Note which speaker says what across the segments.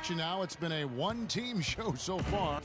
Speaker 1: action now. It's been a one-team show so far.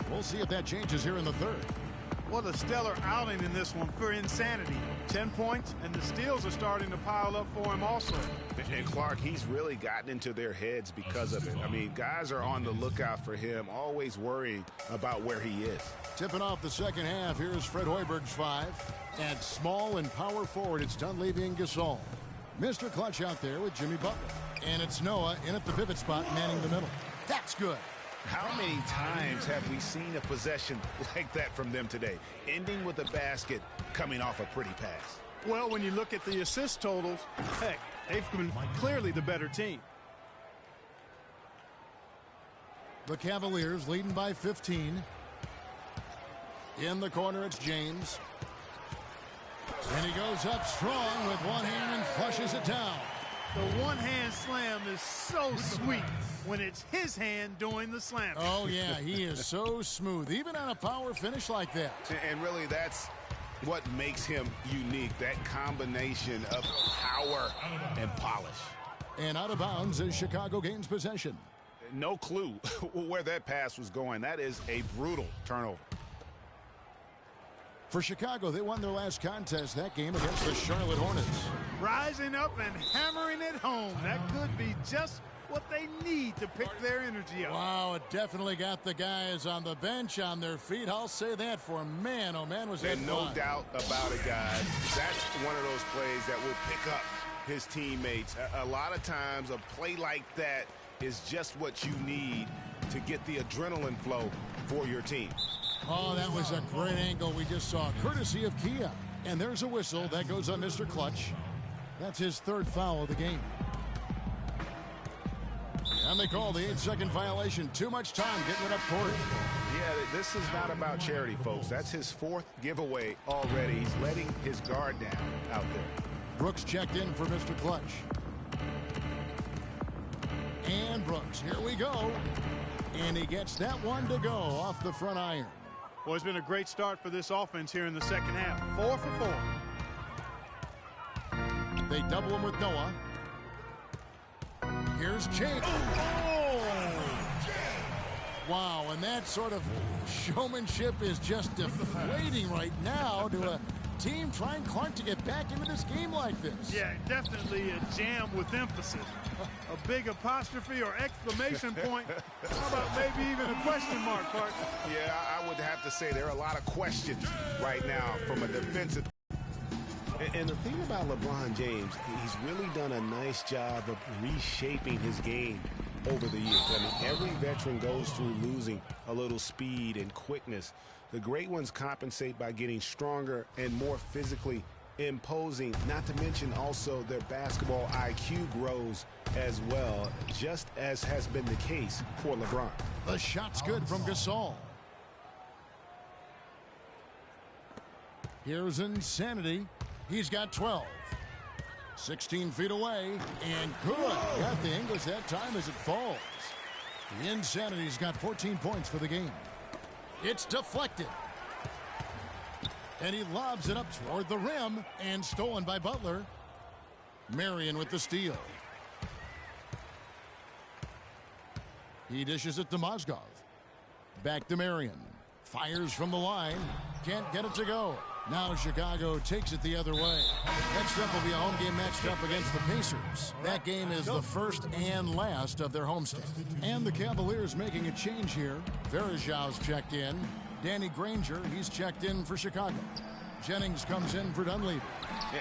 Speaker 1: We'll see if that changes here in the third.
Speaker 2: What a stellar outing in this one for Insanity. 10 points, and the steals are starting to pile up for him also.
Speaker 3: And Clark, he's really gotten into their heads because of it. I mean, guys are on the lookout for him, always worrying about where he is.
Speaker 1: Tipping off the second half, here's Fred Hoiberg's 5. At small and power forward, it's Dunleavy and Gasol. Mr. Clutch out there with Jimmy Butler. And it's Noah in at the pivot spot, manning the middle. That's good.
Speaker 3: How many times have we seen a possession like that from them today, ending with a basket coming off a pretty pass?
Speaker 2: Well, when you look at the assist totals, heck, they've been clearly the better team.
Speaker 1: The Cavaliers leading by 15. In the corner, it's James. And he goes up strong with one hand and flushes it down.
Speaker 2: The one-hand slam is so sweet when it's his hand doing the slam.
Speaker 1: Oh, yeah, he is so smooth, even on a power finish like that.
Speaker 3: And really, that's what makes him unique, that combination of power and polish.
Speaker 1: And out of bounds as Chicago gains possession.
Speaker 3: No clue where that pass was going. That is a brutal turnover.
Speaker 1: For Chicago, they won their last contest that game against the Charlotte Hornets.
Speaker 2: Rising up and hammering it home. That could be just what they need to pick their energy up.
Speaker 1: Wow, it definitely got the guys on the bench on their feet. I'll say that for man. Oh, man, was that fun.
Speaker 3: No doubt about it, guys. That's one of those plays that will pick up his teammates. A lot of times, a play like that is just what you need to get the adrenaline flow for your team.
Speaker 1: Oh, that was a great angle we just saw, courtesy of Kia. And there's a whistle. That goes on Mr. Clutch. That's his third foul of the game. And they call the 8-second violation. Too much time getting it up court.
Speaker 3: Yeah, this is not about charity, folks. That's his fourth giveaway already. He's letting his guard down out there.
Speaker 1: Brooks checked in for Mr. Clutch. And Brooks, here we go. And he gets that one to go off the front iron.
Speaker 2: Well, it's been a great start for this offense here in the second half. 4 for 4.
Speaker 1: They double him with Noah. Here's James. Oh! Wow, and that sort of showmanship is just deflating right now to a team trying Clark to get back into this game like this.
Speaker 2: Yeah, definitely a jam with emphasis. A big apostrophe or exclamation point. How about maybe even a question mark, Clark?
Speaker 3: Yeah, I would have to say there are a lot of questions right now from a defensive. And the thing about LeBron James, he's really done a nice job of reshaping his game over the years. I mean, every veteran goes through losing a little speed and quickness. The great ones compensate by getting stronger and more physically imposing, not to mention also their basketball IQ grows as well, just as has been the case for LeBron.
Speaker 1: The shot's good from Gasol. Here's Insanity. He's got 12. 16 feet away, and good. Got the English that time as it falls. The Insanity's got 14 points for the game. It's deflected. And he lobs it up toward the rim, and stolen by Butler. Marion with the steal. He dishes it to Mozgov. Back to Marion. Fires from the line. Can't get it to go. Now Chicago takes it the other way. Next up will be a home game matched up against the Pacers. That game is the first and last of their homestand. And the Cavaliers making a change here. Verajav's checked in. Danny Granger, he's checked in for Chicago. Jennings comes in for Dunleavy.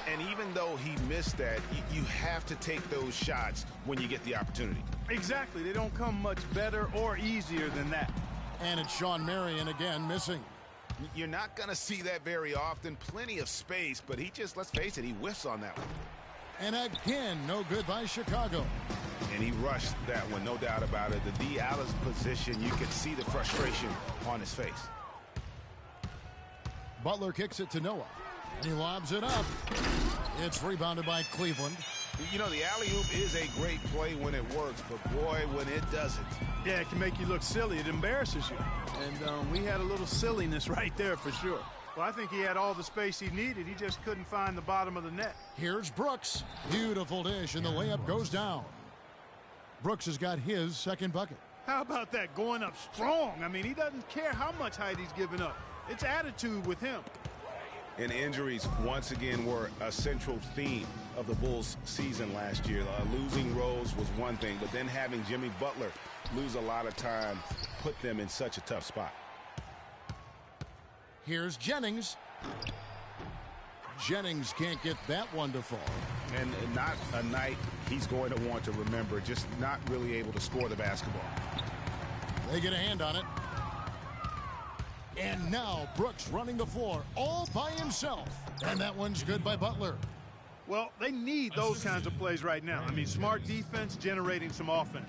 Speaker 3: And even though he missed that, you have to take those shots when you get the opportunity.
Speaker 2: Exactly. They don't come much better or easier than that.
Speaker 1: And it's Sean Marion again missing.
Speaker 3: You're not going to see that very often. Plenty of space, but he just, let's face it, he whiffs on that one.
Speaker 1: And again, no good by Chicago.
Speaker 3: And he rushed that one, no doubt about it. The D out of position, you could see the frustration on his face.
Speaker 1: Butler kicks it to Noah. And he lobs it up. It's rebounded by Cleveland.
Speaker 3: You know, the alley-oop is a great play when it works, but boy, when it doesn't.
Speaker 2: Yeah, it can make you look silly. It embarrasses you. And we had a little silliness right there for sure. Well, I think he had all the space he needed. He just couldn't find the bottom of the net.
Speaker 1: Here's Brooks. Beautiful dish, and the layup goes down. Brooks has got his second bucket.
Speaker 2: How about that, going up strong? I mean, he doesn't care how much height he's giving up. It's attitude with him.
Speaker 3: And injuries, once again, were a central theme of the Bulls' season last year. Losing Rose was one thing, but then having Jimmy Butler lose a lot of time put them in such a tough spot.
Speaker 1: Here's Jennings. Jennings can't get that one to fall.
Speaker 3: And not a night he's going to want to remember, just not really able to score the basketball.
Speaker 1: They get a hand on it. And now Brooks running the floor all by himself. And that one's good by Butler.
Speaker 2: Well, they need those kinds of plays right now. I mean, smart defense generating some offense.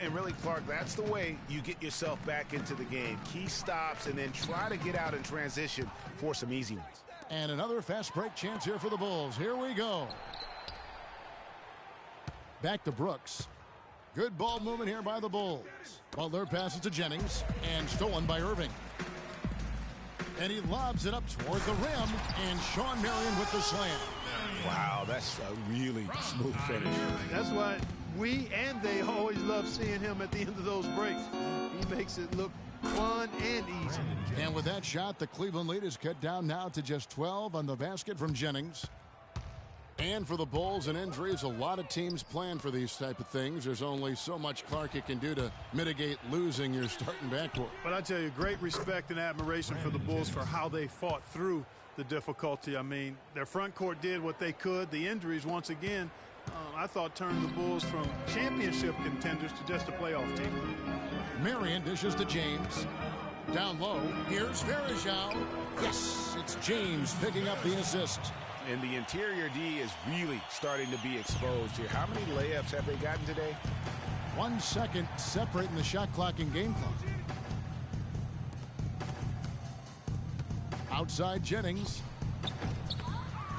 Speaker 3: And really, Clark, that's the way you get yourself back into the game. Key stops and then try to get out in transition for some easy ones.
Speaker 1: And another fast break chance here for the Bulls. Here we go. Back to Brooks. Good ball movement here by the Bulls. Butler passes to Jennings and stolen by Irving. And he lobs it up toward the rim, and Sean Marion with the slam.
Speaker 3: Wow, that's a really smooth finish.
Speaker 2: That's why we and they always love seeing him at the end of those breaks. He makes it look fun and easy.
Speaker 1: And with that shot, the Cleveland lead is cut down now to just 12 on the basket from Jennings. And for the Bulls and injuries, a lot of teams plan for these type of things. There's only so much Clark can do to mitigate losing your starting backcourt.
Speaker 2: But I tell you, great respect and admiration for the Bulls for how they fought through the difficulty. I mean, their front court did what they could. The injuries, once again, I thought turned the Bulls from championship contenders to just a playoff team.
Speaker 1: Marion dishes to James. Down low, here's Varejao. Yes, it's James picking up the assist.
Speaker 3: And the interior D is really starting to be exposed here. How many layups have they gotten today?
Speaker 1: 1 second separating the shot clock and game clock. Outside Jennings.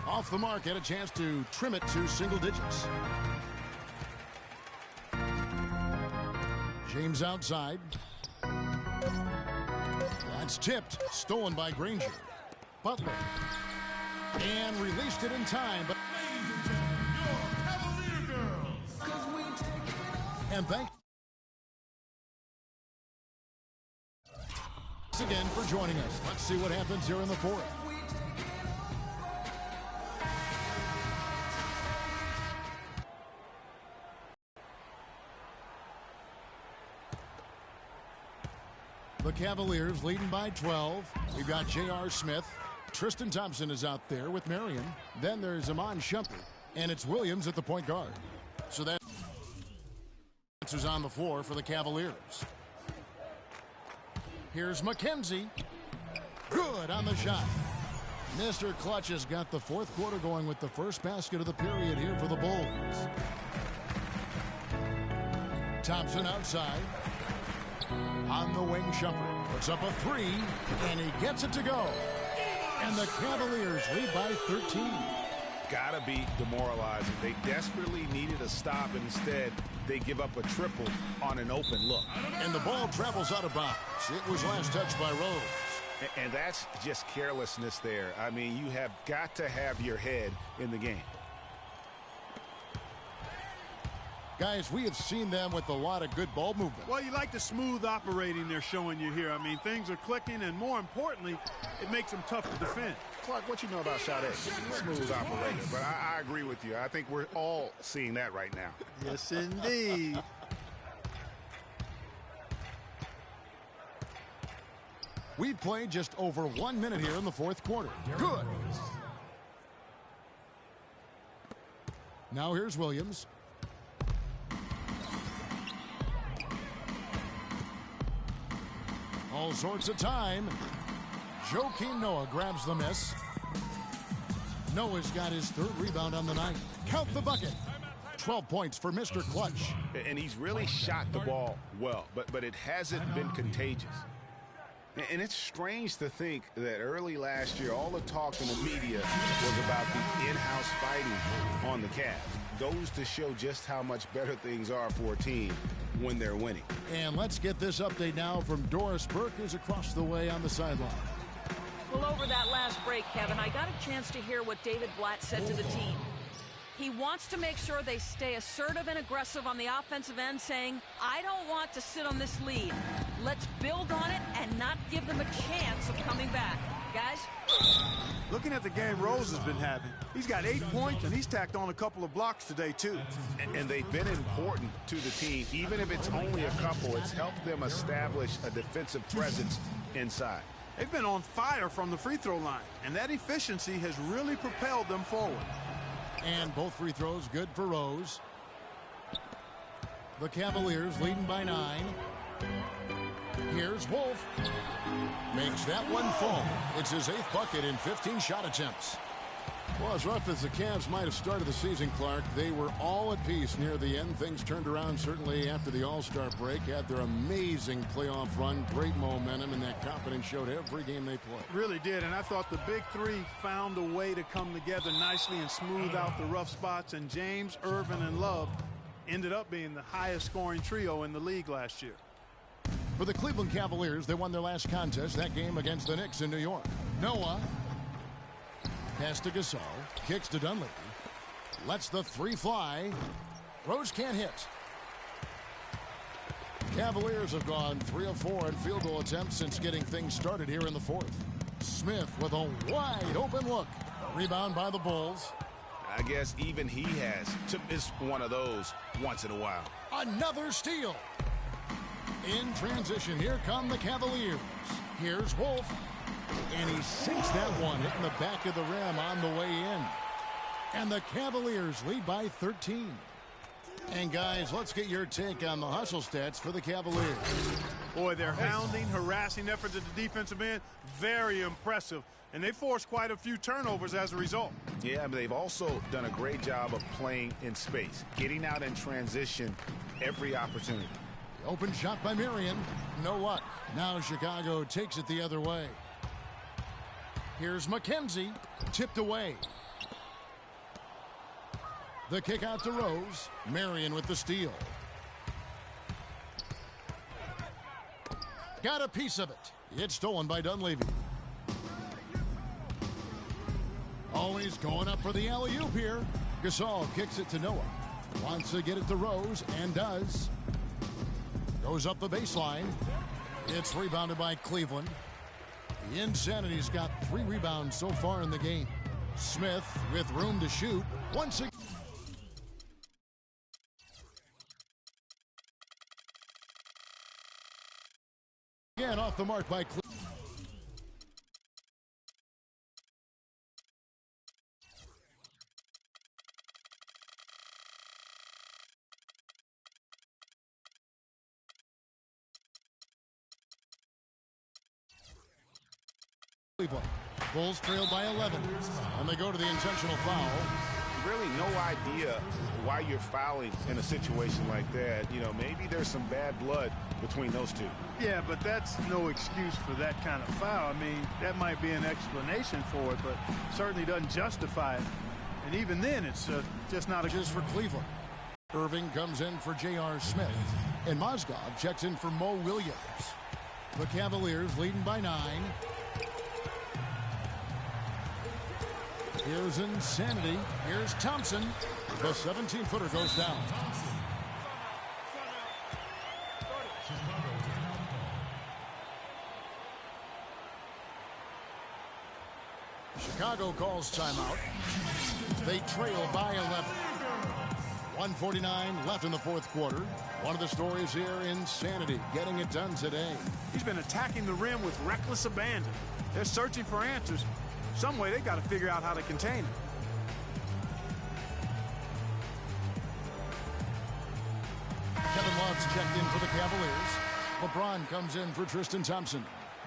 Speaker 1: Off the mark, had a chance to trim it to single digits. James outside. That's tipped, stolen by Granger. Butler. And released it in time. But and thanks again for joining us. Let's see what happens here in the fourth. The Cavaliers leading by 12. We've got J.R. Smith. Tristan Thompson is out there with Marion. Then there's Iman Shumpert. And it's Williams at the point guard. So that's who's on the floor for the Cavaliers. Here's McKenzie. Good on the shot. Mr. Clutch has got the fourth quarter going with the first basket of the period here for the Bulls. Thompson outside. On the wing, Shumpert puts up a three, and he gets it to go. And the Cavaliers lead by 13.
Speaker 3: Gotta be demoralizing. They desperately needed a stop, and instead they give up a triple on an open look.
Speaker 1: And the ball travels out of bounds. It was last touched by Rose.
Speaker 3: And that's just carelessness there. I mean, you have got to have your head in the game.
Speaker 1: Guys, we have seen them with a lot of good ball movement.
Speaker 2: Well, you like the smooth operating they're showing you here. I mean, things are clicking, and more importantly, it makes them tough to defend.
Speaker 3: Clark, what you know about Sade? Smooth operator. But I agree with you. I think we're all seeing that right now.
Speaker 2: Yes, indeed.
Speaker 1: We've played just over 1 minute here in the fourth quarter. Good. Now here's Williams. All sorts of time. Joakim Noah grabs the miss. Noah's got his third rebound on the night. Count the bucket. 12 points for Mr. Clutch.
Speaker 3: And he's really shot the ball well, but it hasn't been contagious. And it's strange to think that early last year, all the talk in the media was about the in-house fighting on the Cavs. Goes to show just how much better things are for a team when they're winning.
Speaker 1: And let's get this update now from Doris Burke, who's across the way on the sideline.
Speaker 4: Well, over that last break, Kevin, I got a chance to hear what David Blatt said to the team. He wants to make sure they stay assertive and aggressive on the offensive end, saying, I don't want to sit on this lead. Let's build on it and not give them a chance of coming back. Guys?
Speaker 2: Looking at the game Rose has been having, he's got 8 points, and he's tacked on a couple of blocks today, too.
Speaker 3: And they've been important to the team. Even if it's only a couple, it's helped them establish a defensive presence inside.
Speaker 2: They've been on fire from the free throw line, and that efficiency has really propelled them forward.
Speaker 1: And both free throws good for Rose. The Cavaliers leading by 9. Here's Wolf. Makes that one fall. It's his 8th bucket in 15 shot attempts. Well, as rough as the Cavs might have started the season, Clark, they were all at peace near the end. Things turned around certainly after the All-Star break. Had their amazing playoff run, great momentum, and that confidence showed every game they played.
Speaker 2: Really did, and I thought the big three found a way to come together nicely and smooth out the rough spots, and James, Irvin, and Love ended up being the highest scoring trio in the league last year.
Speaker 1: For the Cleveland Cavaliers, they won their last contest, that game against the Knicks in New York. Noah. Pass to Gasol. Kicks to Dunleavy. Lets the three fly. Rose can't hit. Cavaliers have gone 3 of 4 in field goal attempts since getting things started here in the fourth. Smith with a wide open look. Rebound by the Bulls.
Speaker 3: I guess even he has to miss one of those once in a while.
Speaker 1: Another steal. In transition, here come the Cavaliers. Here's Wolf. And he sinks that one, hitting the back of the rim on the way in. And the Cavaliers lead by 13. And guys, let's get your take on the hustle stats for the Cavaliers.
Speaker 2: Boy, their hounding, harassing efforts at the defensive end, very impressive. And they forced quite a few turnovers as a result.
Speaker 3: Yeah, but they've also done a great job of playing in space, getting out in transition every opportunity.
Speaker 1: The open shot by Marion. No luck. Now Chicago takes it the other way. Here's McKenzie, tipped away. The kick out to Rose. Marion with the steal. Got a piece of it. It's stolen by Dunleavy. Always going up for the alley-oop here. Gasol kicks it to Noah. Wants to get it to Rose, and does. Goes up the baseline. It's rebounded by Cleveland. The Insanity's got 3 rebounds so far in the game. Smith with room to shoot. Once again off the mark by Cleveland. Bulls trailed by 11, and they go to the intentional foul.
Speaker 3: Really no idea why you're fouling in a situation like that. You know, maybe there's some bad blood between those two.
Speaker 2: Yeah, but that's no excuse for that kind of foul. I mean, that might be an explanation for it, but certainly doesn't justify it. And even then, it's just not a...
Speaker 1: Just for Cleveland. Irving comes in for J.R. Smith, and Mozgov checks in for Mo Williams. The Cavaliers leading by 9. Here's Insanity. Here's Thompson. The 17-footer goes down. Chicago calls timeout. They trail by 11. 1:49 left in the fourth quarter. One of the stories here, insanity, getting it done today.
Speaker 2: He's been attacking the rim with reckless abandon. They're searching for answers. Some way they got to figure out how to contain him.
Speaker 1: Kevin Love's checked in for the Cavaliers. LeBron comes in for Tristan Thompson.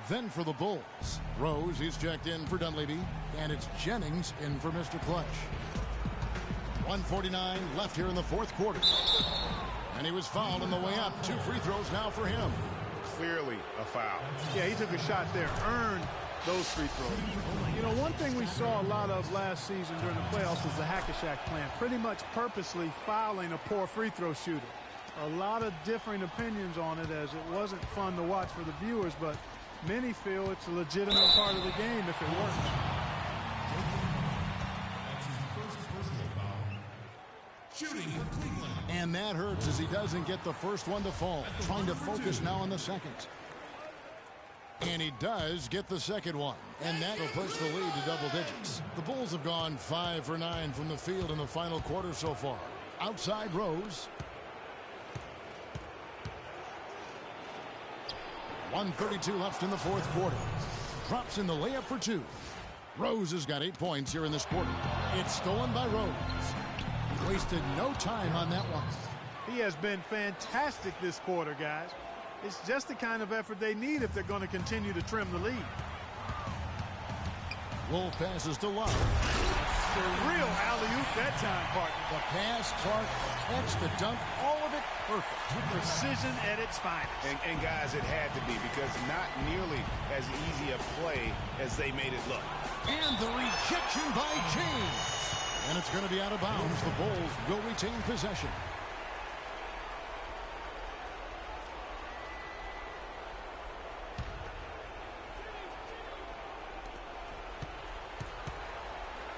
Speaker 1: Then for the Bulls, Rose, he's checked in for Dunleavy. And it's Jennings in for Mr. Clutch. 1:49 left here in the fourth quarter. And he was fouled on the way up. 2 free throws now for him.
Speaker 3: Clearly a foul.
Speaker 2: Yeah, he took a shot there, earned those free throws. You know, one thing we saw a lot of last season during the playoffs was the hack-a-shack plan, pretty much purposely fouling a poor free throw shooter. A lot of differing opinions on it, as it wasn't fun to watch for the viewers, but many feel it's a legitimate part of the game if it works.
Speaker 1: And that hurts as he doesn't get the first one to fall. Trying to focus now on the second. And he does get the second one. And that will push the lead to double digits. The Bulls have gone 5 for 9 from the field in the final quarter so far. Outside Rose. 1:32 left in the fourth quarter. Drops in the layup for 2. Rose has got 8 points here in this quarter. It's stolen by Rose. Wasted no time on that one.
Speaker 2: He has been fantastic this quarter, guys. It's just the kind of effort they need if they're going to continue to trim the lead.
Speaker 1: Wolf passes to Love.
Speaker 2: The real alley-oop that time, partner.
Speaker 1: The pass, Clark, catch, the dunk, all of it perfect.
Speaker 2: Precision at its finest.
Speaker 3: And guys, it had to be, because not nearly as easy a play as they made it look.
Speaker 1: And the rejection by James. And it's going to be out of bounds. The Bulls will retain possession.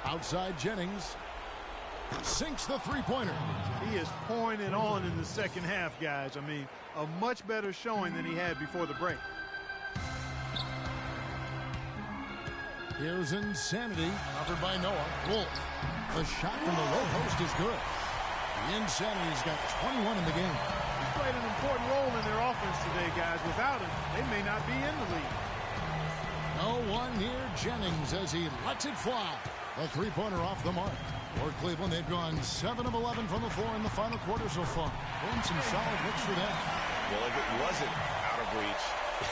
Speaker 1: Outside Jennings. Sinks the three-pointer.
Speaker 2: He is pouring it on in the second half, guys. I mean, a much better showing than he had before the break.
Speaker 1: Here's Insanity, covered by Noah. Wolf. The shot from the low post is good. The Insanity's got 21 in the game.
Speaker 2: He played an important role in their offense today, guys. Without him, they may not be in the lead.
Speaker 1: No one near Jennings as he lets it fly. A three-pointer off the mark. For Cleveland, they've gone 7 of 11 from the floor in the final quarter so far. And some solid looks for them.
Speaker 3: Well, if it wasn't out of reach,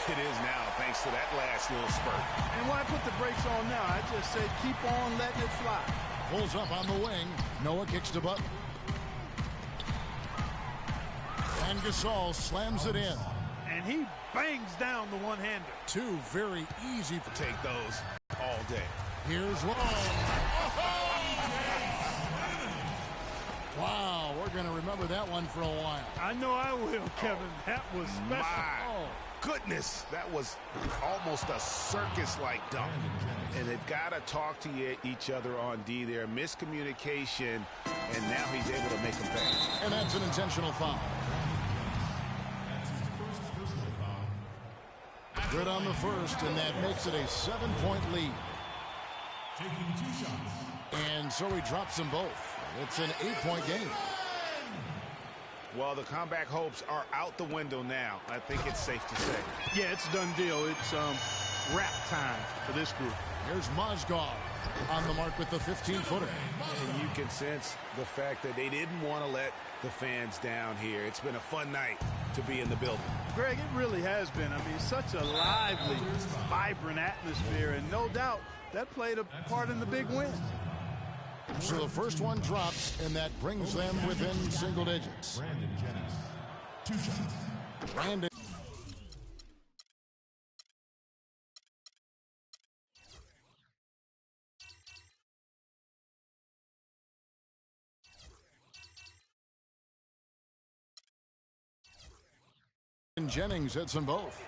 Speaker 3: it is now, thanks to that last little spurt.
Speaker 2: And why put the brakes on now? I just say keep on letting it fly.
Speaker 1: Pulls up on the wing. Noah kicks to Butler. And Gasol slams it in.
Speaker 2: And he bangs down the one-hander.
Speaker 1: 2 very easy to
Speaker 3: take those all day.
Speaker 1: Here's Long. Wow, we're going to remember that one for a while.
Speaker 2: I know I will, Kevin. That was special.
Speaker 3: My goodness, that was almost a circus-like dunk. And they've got to talk to each other on D there. Miscommunication, and now he's able to make them pay.
Speaker 1: And that's an intentional foul. Good on the first, and that makes it a 7-point lead.
Speaker 5: Taking 2 shots.
Speaker 1: And so he drops them both. It's an 8-point game.
Speaker 3: Well, the comeback hopes are out the window now. I think it's safe to say.
Speaker 2: Yeah, it's a done deal. It's wrap time for this group.
Speaker 1: Here's Mozgov on the mark with the 15-footer.
Speaker 3: And you can sense the fact that they didn't want to let the fans down here. It's been a fun night to be in the building.
Speaker 2: Greg, it really has been. I mean, such a lively, vibrant atmosphere, and no doubt that played a part in the big win.
Speaker 1: So the first one drops, and that brings them within single digits.
Speaker 5: Brandon Jennings. 2 shots.
Speaker 1: Brandon. Jennings hits them both.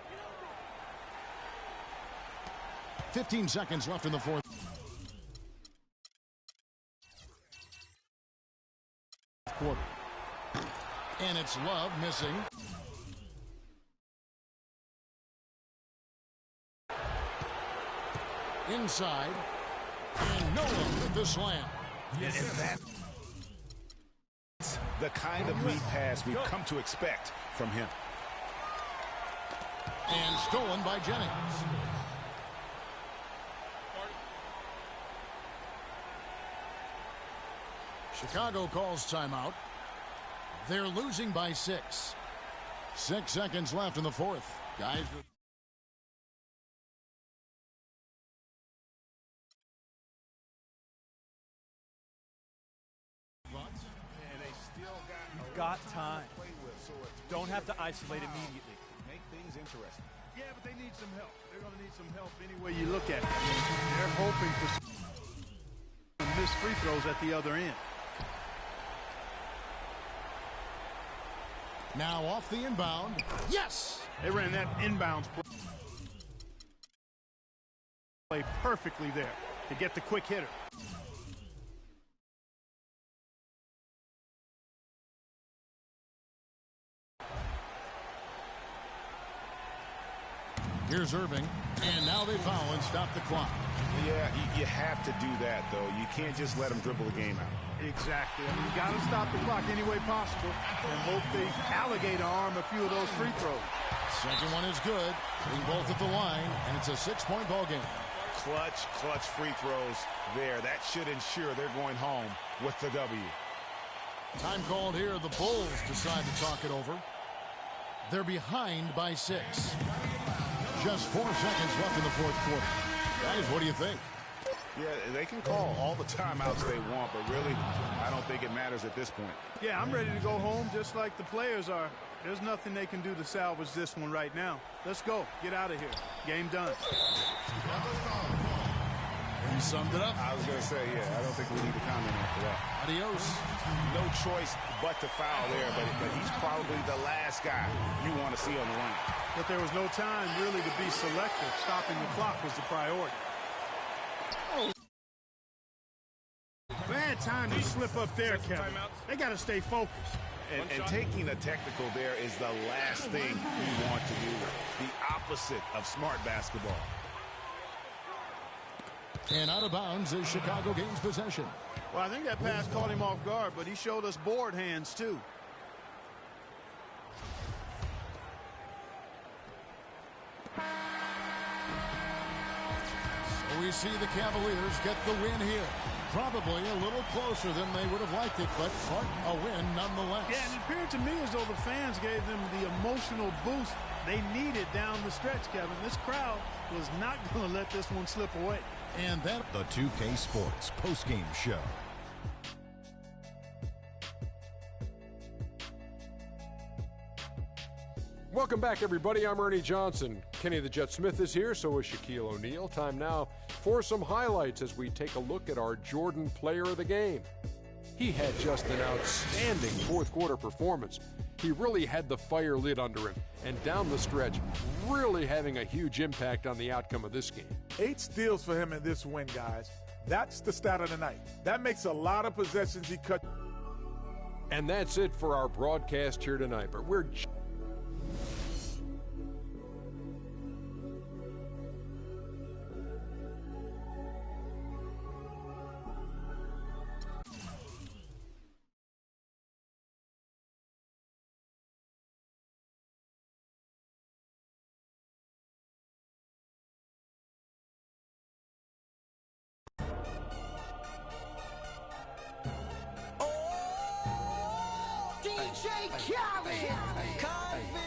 Speaker 1: 15 seconds left in the fourth quarter. And it's Love missing. Inside. And Noah with the slam.
Speaker 3: And that's the kind of lead pass we've come to expect from him.
Speaker 1: And stolen by Jennings. Chicago calls timeout. They're losing by 6. 6 seconds left in the fourth. Guys.
Speaker 6: You've got time. Don't have to isolate immediately.
Speaker 3: Make things interesting.
Speaker 2: Yeah, but they need some help. They're going to need some help any way you look at it. They're hoping for some missed free throws at the other end.
Speaker 1: Now off the inbound. Yes!
Speaker 2: They ran that inbounds play perfectly there to get the quick hitter.
Speaker 1: Here's Irving, and now they foul and stop the clock.
Speaker 3: Yeah, you have to do that, though. You can't just let them dribble the game out.
Speaker 2: Exactly. I mean, you got to stop the clock any way possible and hope they alligator arm a few of those free throws.
Speaker 1: Second one is good. Hitting both at the line, and it's a 6-point ball game.
Speaker 3: Clutch free throws there. That should ensure they're going home with the W.
Speaker 1: Time called here. The Bulls decide to talk it over. They're behind by 6. Just 4 seconds left in the fourth quarter. Guys, what do you think?
Speaker 3: Yeah, they can call all the timeouts they want, but really, I don't think it matters at this point.
Speaker 2: Yeah, I'm ready to go home just like the players are. There's nothing they can do to salvage this one right now. Let's go. Get out of here. Game done.
Speaker 1: He summed it up.
Speaker 3: I was going to say, yeah, I don't think we need to comment after that.
Speaker 1: Adios.
Speaker 3: No choice but to foul there, but he's probably the last guy you want to see on the line.
Speaker 2: But there was no time really to be selective. Stopping the clock was the priority. Bad time to slip up there, Kevin. They got to stay focused.
Speaker 3: And taking a technical there is the last thing you want to do. The opposite of smart basketball.
Speaker 1: And out of bounds as Chicago gains possession.
Speaker 2: Well, I think that pass caught him off guard, but he showed us board hands, too.
Speaker 1: So we see the Cavaliers get the win here. Probably a little closer than they would have liked it, but a win nonetheless.
Speaker 2: Yeah, and it appeared to me as though the fans gave them the emotional boost they needed down the stretch, Kevin. This crowd was not going to let this one slip away.
Speaker 1: And then
Speaker 5: The 2K Sports postgame show.
Speaker 7: Welcome back, everybody. I'm Ernie Johnson. Kenny the Jet Smith is here, so is Shaquille O'Neal. Time now for some highlights as we take a look at our Jordan player of the game. He had just an outstanding fourth quarter performance. He really had the fire lit under him, and down the stretch, really having a huge impact on the outcome of this game.
Speaker 8: 8 steals for him in this win, guys. That's the stat of the night. That makes a lot of possessions he cut.
Speaker 7: And that's it for our broadcast here tonight, but we're
Speaker 9: DJ Khaled,